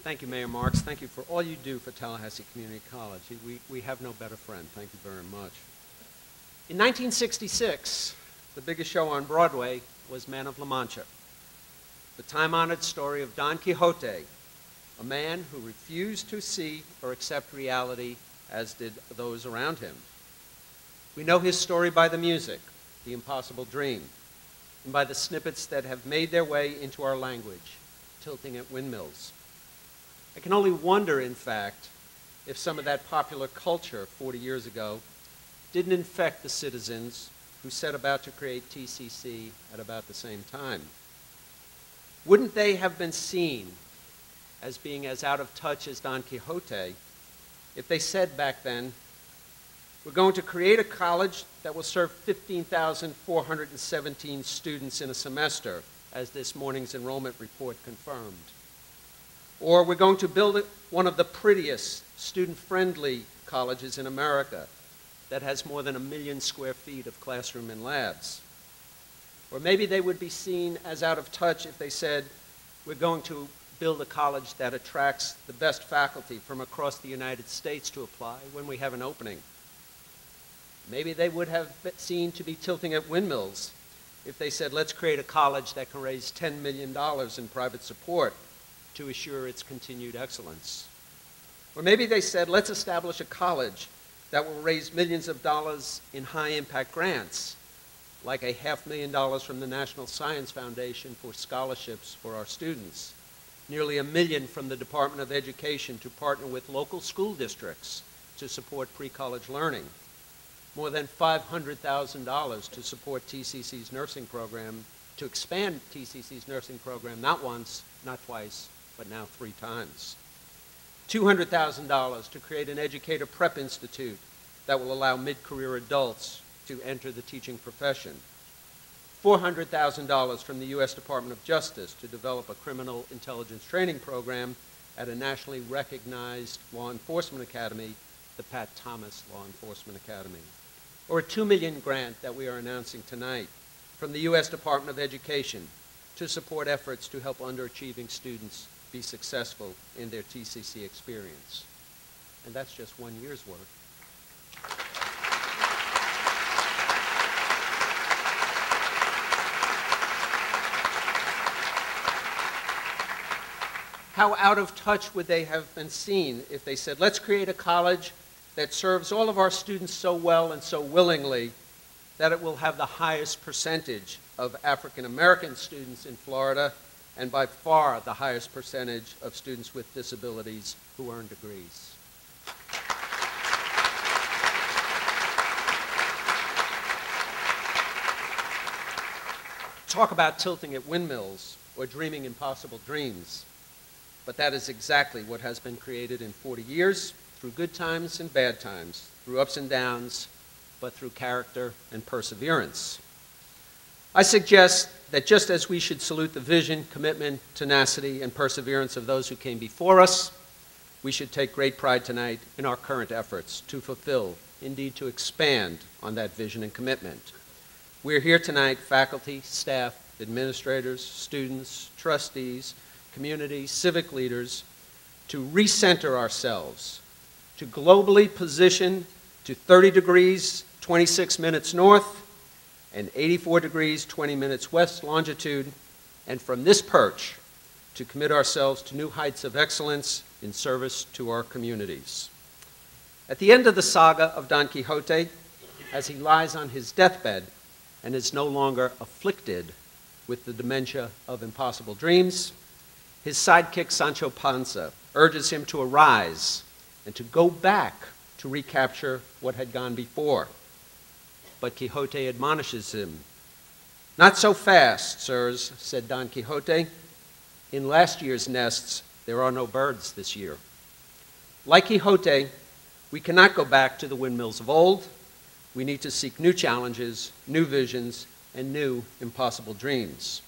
Thank you, Mayor Marks. Thank you for all you do for Tallahassee Community College. We have no better friend. Thank you very much. In 1966, the biggest show on Broadway was Man of La Mancha, the time-honored story of Don Quixote, a man who refused to see or accept reality, as did those around him. We know his story by the music, The Impossible Dream, and by the snippets that have made their way into our language, Tilting at Windmills. I can only wonder, in fact, if some of that popular culture 40 years ago didn't infect the citizens who set about to create TCC at about the same time. Wouldn't they have been seen as being as out of touch as Don Quixote if they said back then, we're going to create a college that will serve 15,417 students in a semester, as this morning's enrollment report confirmed? Or we're going to build one of the prettiest, student-friendly colleges in America that has more than 1 million square feet of classroom and labs. Or maybe they would be seen as out of touch if they said, we're going to build a college that attracts the best faculty from across the United States to apply when we have an opening. Maybe they would have been seen to be tilting at windmills if they said, let's create a college that can raise $10 million in private support to assure its continued excellence. Or maybe they said, let's establish a college that will raise millions of dollars in high-impact grants, like a $500,000 from the National Science Foundation for scholarships for our students, nearly $1 million from the Department of Education to partner with local school districts to support pre-college learning, more than $500,000 to support TCC's nursing program, to expand TCC's nursing program not once, not twice, but now 3 times. $200,000 to create an educator prep institute that will allow mid-career adults to enter the teaching profession. $400,000 from the U.S. Department of Justice to develop a criminal intelligence training program at a nationally recognized law enforcement academy, the Pat Thomas Law Enforcement Academy. Or a $2 million grant that we are announcing tonight from the U.S. Department of Education to support efforts to help underachieving students be successful in their TCC experience. And that's just 1 year's worth. How out of touch would they have been seen if they said, let's create a college that serves all of our students so well and so willingly that it will have the highest percentage of African American students in Florida and by far the highest percentage of students with disabilities who earn degrees. Talk about tilting at windmills or dreaming impossible dreams. But that is exactly what has been created in 40 years, through good times and bad times, through ups and downs, but through character and perseverance. I suggest that just as we should salute the vision, commitment, tenacity, and perseverance of those who came before us, we should take great pride tonight in our current efforts to fulfill, indeed to expand on that vision and commitment. We're here tonight, faculty, staff, administrators, students, trustees, community, civic leaders, to recenter ourselves, to globally position to 30 degrees, 26 minutes north, and 84 degrees, 20 minutes west longitude, and from this perch, to commit ourselves to new heights of excellence in service to our communities. At the end of the saga of Don Quixote, as he lies on his deathbed and is no longer afflicted with the dementia of impossible dreams, his sidekick Sancho Panza urges him to arise and to go back to recapture what had gone before. But Quixote admonishes him. Not so fast, sirs, said Don Quixote. In last year's nests, there are no birds this year. Like Quixote, we cannot go back to the windmills of old. We need to seek new challenges, new visions, and new impossible dreams.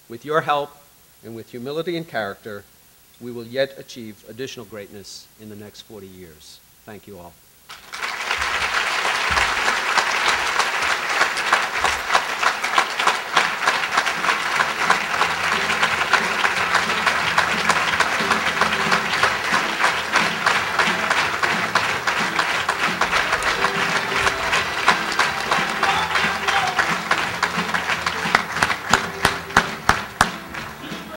With your help and with humility and character, we will yet achieve additional greatness in the next 40 years. Thank you all.